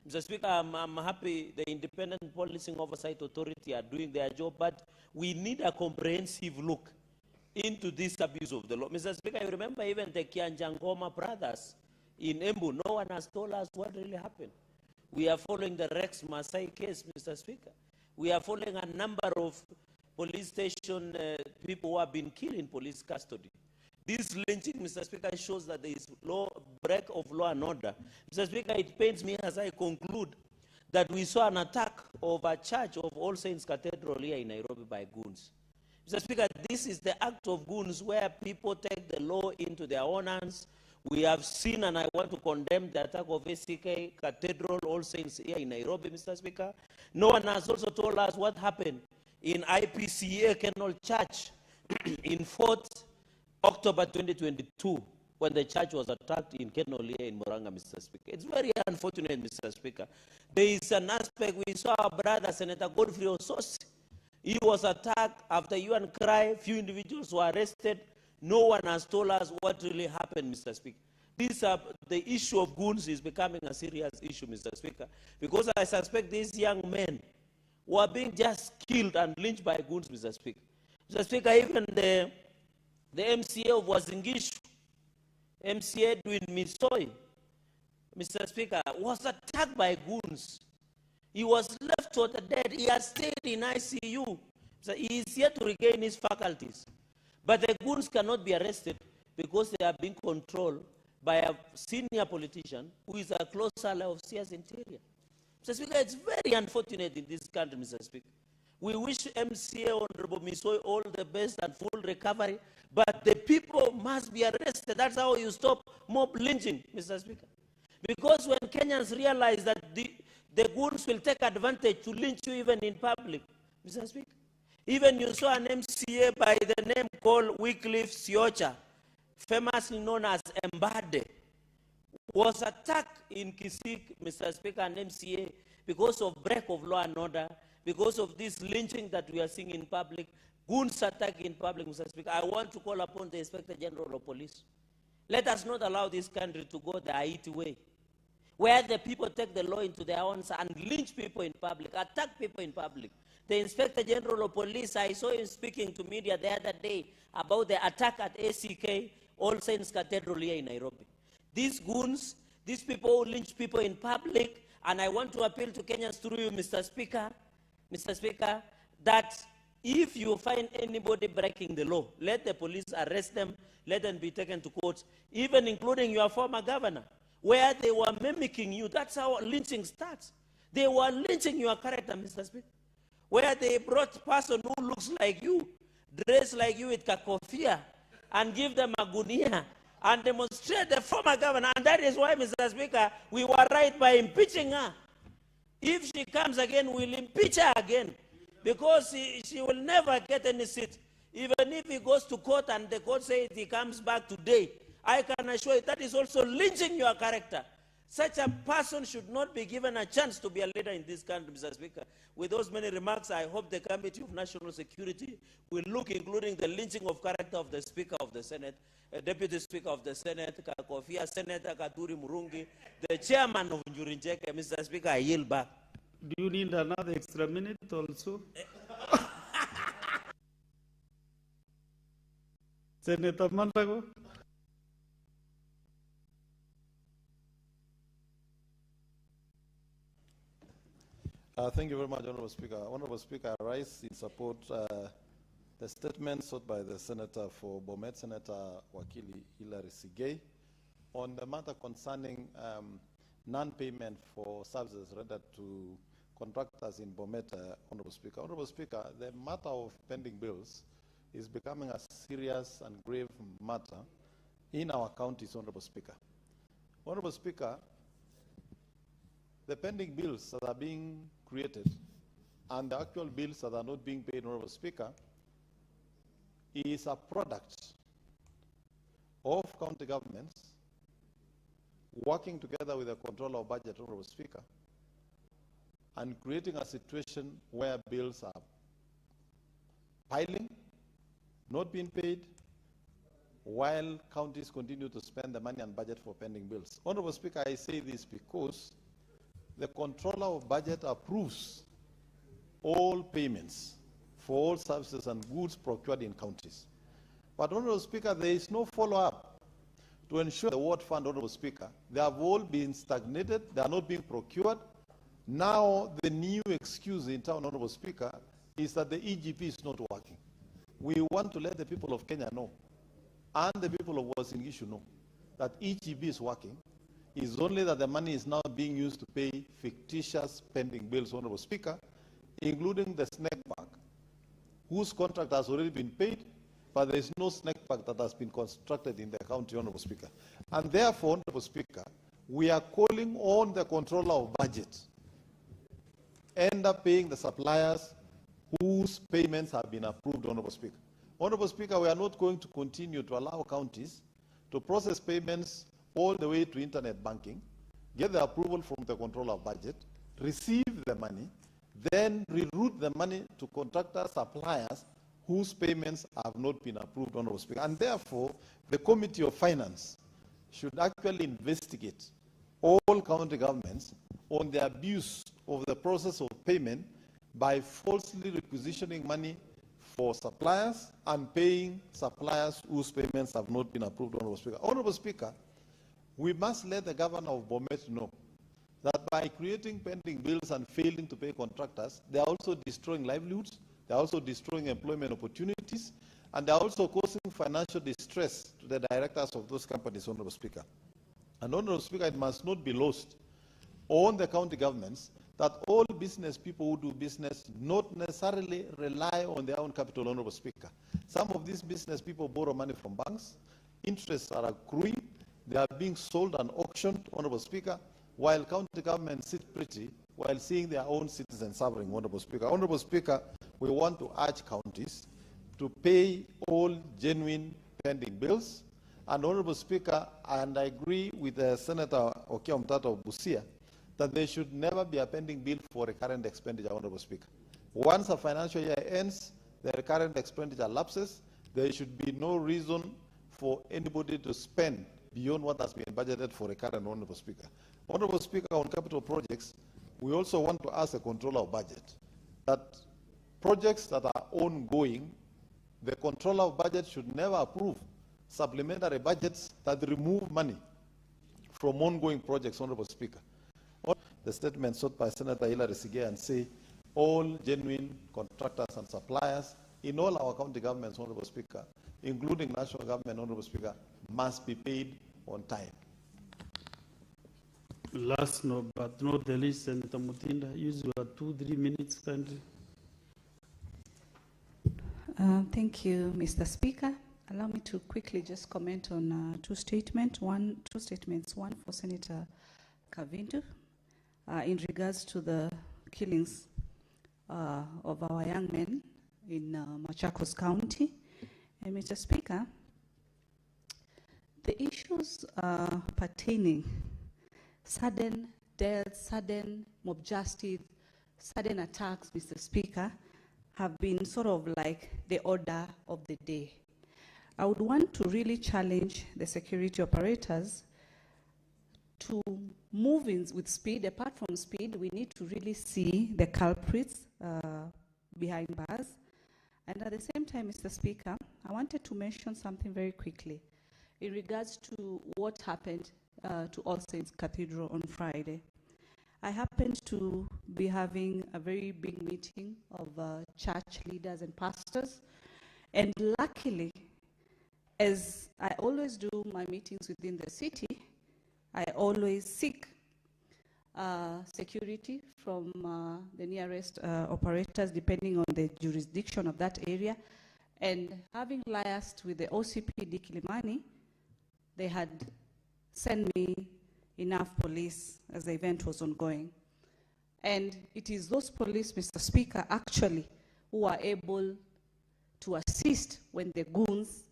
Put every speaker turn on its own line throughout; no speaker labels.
Mr. Speaker, I'm happy the Independent Policing Oversight Authority are doing their job, but we need a comprehensive look into this abuse of the law. Mr. Speaker, you remember even the Kianjangoma brothers in Embu, no one has told us what really happened. We are following the Rex Masai case, Mr. Speaker. We are following a number of police station people who have been killed in police custody. This lynching, Mr. Speaker, shows that there is break of law and order. Mr. Speaker, it pains me as I conclude that we saw an attack of a church of All Saints Cathedral here in Nairobi by goons. Mr. Speaker, this is the act of goons where people take the law into their own hands. We have seen, and I want to condemn the attack of ACK Cathedral, All Saints here in Nairobi, Mr. Speaker. No one has also told us what happened in IPCA Kenol Church in 4th October 2022 when the church was attacked in Kenol here in Muranga, Mr. Speaker. It's very unfortunate, Mr. Speaker. There is an aspect, we saw our brother, Senator Godfrey Ososi. He was attacked after UN cry, few individuals were arrested. No one has told us what really happened, Mr. Speaker. The issue of goons is becoming a serious issue, Mr. Speaker, because I suspect these young men who are being just killed and lynched by goons, Mr. Speaker. Mr. Speaker, even the MCA of Wazingishu, MCA Edwin Misoi, Mr. Speaker, was attacked by goons. He was left for the dead. He has stayed in ICU. So he is yet to regain his faculties. But the goons cannot be arrested because they are being controlled by a senior politician who is a close ally of CS Interior. Mr. Speaker, it's very unfortunate in this country, Mr. Speaker. We wish MCA Honorable Misoi all the best and full recovery, but the people must be arrested. That's how you stop mob lynching, Mr. Speaker. Because when Kenyans realize that the goons will take advantage to lynch you even in public, Mr. Speaker. Even you saw an MCA by the name called Wycliffe Siocha, famously known as Mbade, was attacked in Kisik, Mr. Speaker, an MCA, because of break of law and order, because of this lynching that we are seeing in public, goons attack in public, Mr. Speaker. I want to call upon the Inspector General of Police. Let us not allow this country to go the Haiti way, where the people take the law into their own hands and lynch people in public, attack people in public. The Inspector General of Police, I saw him speaking to media the other day about the attack at ACK, All Saints Cathedral here in Nairobi. These goons, these people who lynch people in public, and I want to appeal to Kenyans through you, Mr. Speaker, that if you find anybody breaking the law, let the police arrest them, let them be taken to court, even including your former governor, where they were mimicking you. That's how lynching starts. They were lynching your character, Mr. Speaker, where they brought a person who looks like you, dressed like you with kakofia, and give them a gunia, and demonstrate the former governor. And that is why, Mr. Speaker, we were right by impeaching her. If she comes again, we'll impeach her again, because she will never get any seat. Even if he goes to court and the court says he comes back today, I can assure you that is also lynching your character. Such a person should not be given a chance to be a leader in this country, Mr. Speaker. With those many remarks, I hope the Committee of National Security will look, including the lynching of character of the Speaker of the Senate, Deputy Speaker of the Senate, Kakofia, Senator Katuri Murungi, the Chairman of Njurinjeke. Mr. Speaker, I yield back.
Do you need another extra minute also? Senator Mandago?
Thank you very much, Honorable Speaker. Honorable Speaker, I rise in support the statement sought by the Senator for Bomet, Senator Wakili Hilary Sigei, on the matter concerning non-payment for services rendered to contractors in Bomet, Honorable Speaker. Honorable Speaker, the matter of pending bills is becoming a serious and grave matter in our counties, Honorable Speaker. Honorable Speaker, the pending bills that are being created and the actual bills that are not being paid, Honorable Speaker, is a product of county governments working together with the controller of budget, Honorable Speaker, and creating a situation where bills are piling, not being paid, while counties continue to spend the money and budget for pending bills. Honorable Speaker, I say this because the controller of budget approves all payments for all services and goods procured in counties. But, Honorable Speaker, there is no follow-up to ensure the ward fund, Honorable Speaker. They have all been stagnated. They are not being procured. Now, the new excuse in town, Honorable Speaker, is that the EGP is not working. We want to let the people of Kenya know, and the people of Uasin Gishu know, that EGP is working. It's only that the money is now being used to pay fictitious pending bills, Honorable Speaker, including the snack park, whose contract has already been paid, but there is no snack park that has been constructed in the county, Honorable Speaker. And therefore, Honorable Speaker, we are calling on the controller of budget end up paying the suppliers whose payments have been approved, Honorable Speaker. Honorable Speaker, we are not going to continue to allow counties to process payments all the way to internet banking, get the approval from the controller of budget, receive the money, then reroute the money to contractor suppliers whose payments have not been approved, Honorable Speaker. And therefore, the Committee of Finance should actually investigate all county governments on the abuse of the process of payment by falsely requisitioning money for suppliers and paying suppliers whose payments have not been approved, Honorable Speaker. Honorable Speaker, we must let the governor of Bomet know that by creating pending bills and failing to pay contractors, they are also destroying livelihoods, they are also destroying employment opportunities, and they are also causing financial distress to the directors of those companies, Honorable Speaker. And Honorable Speaker, it must not be lost on the county governments that all business people who do business not necessarily rely on their own capital, Honorable Speaker. Some of these business people borrow money from banks, interests are accruing, they are being sold and auctioned, Honorable Speaker, while county governments sit pretty while seeing their own citizens suffering, Honorable Speaker. Honorable Speaker, we want to urge counties to pay all genuine pending bills. And Honorable Speaker, and I agree with Senator Okia Mtata of Busia, that there should never be a pending bill for recurrent expenditure, Honorable Speaker. Once a financial year ends, the recurrent expenditure lapses, there should be no reason for anybody to spend beyond what has been budgeted for recurrent, Honorable Speaker. Honorable Speaker, on capital projects, we also want to ask the controller of budget that projects that are ongoing, the controller of budget should never approve supplementary budgets that remove money from ongoing projects, Honorable Speaker. The statement sought by Senator Hilary Chergei and say all genuine contractors and suppliers in all our county governments, Honorable Speaker, including national government, Honorable Speaker, must be paid on time.
Last but not the least, Senator Mutinda, use your 2-3 minutes, kindly.
Thank you, Mr. Speaker. Allow me to quickly just comment on two statements. One for Senator Kavindu in regards to the killings of our young men in Machakos County. And Mr. Speaker, the issues pertaining sudden deaths, sudden mob justice, sudden attacks, Mr. Speaker, have been sort of like the order of the day. I would want to really challenge the security operators to move in with speed. Apart from speed, we need to really see the culprits behind bars. And at the same time, Mr. Speaker, I wanted to mention something very quickly in regards to what happened to All Saints Cathedral on Friday. I happened to be having a very big meeting of church leaders and pastors, and luckily, as I always do my meetings within the city, I always seek security from the nearest operators depending on the jurisdiction of that area. And having liaised with the OCP Dick Limani, they had sent me enough police as the event was ongoing. And it is those police, Mr. Speaker, actually, who are able to assist when the goons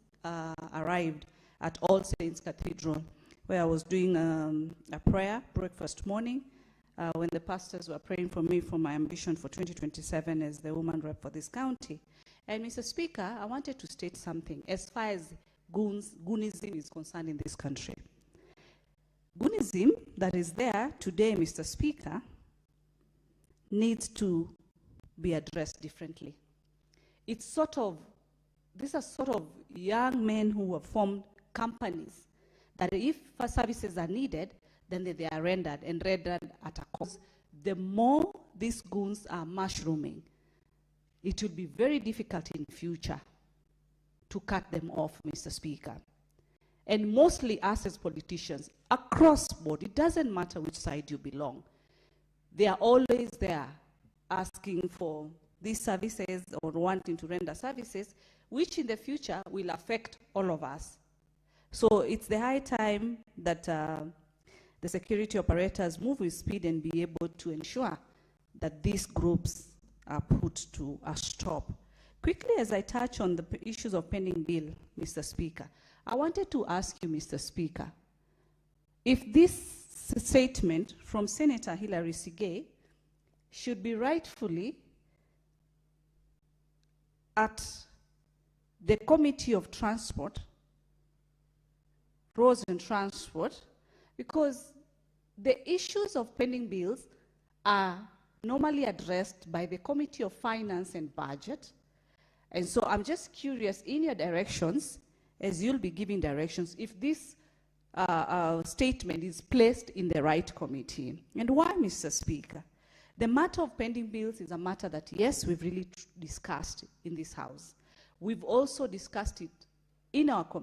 arrived at All Saints Cathedral, where I was doing a prayer, breakfast morning, when the pastors were praying for me for my ambition for 2027 as the woman rep for this county. And Mr. Speaker, I wanted to state something as far as Goonism is concerned in this country. Goonism that is there today, Mr. Speaker, needs to be addressed differently. It's sort of, these are sort of young men who have formed companies that if services are needed, then they are rendered and rendered at a cost. The more these goons are mushrooming, it will be very difficult in future to cut them off, Mr. Speaker. And mostly us as politicians, across board, it doesn't matter which side you belong, they are always there asking for these services or wanting to render services, which in the future will affect all of us. So it's the high time that the security operators move with speed and be able to ensure that these groups are put to a stop. Quickly, as I touch on the issues of pending bill, Mr. Speaker, I wanted to ask you, Mr. Speaker, if this statement from Senator Hilary Chergei should be rightfully at the Committee of Transport, Roads and Transport, because the issues of pending bills are normally addressed by the Committee of Finance and Budget. And so I'm just curious, in your directions, as you'll be giving directions, if this statement is placed in the right committee. And why, Mr. Speaker? The matter of pending bills is a matter that, yes, we've really discussed in this House. We've also discussed it in our committee.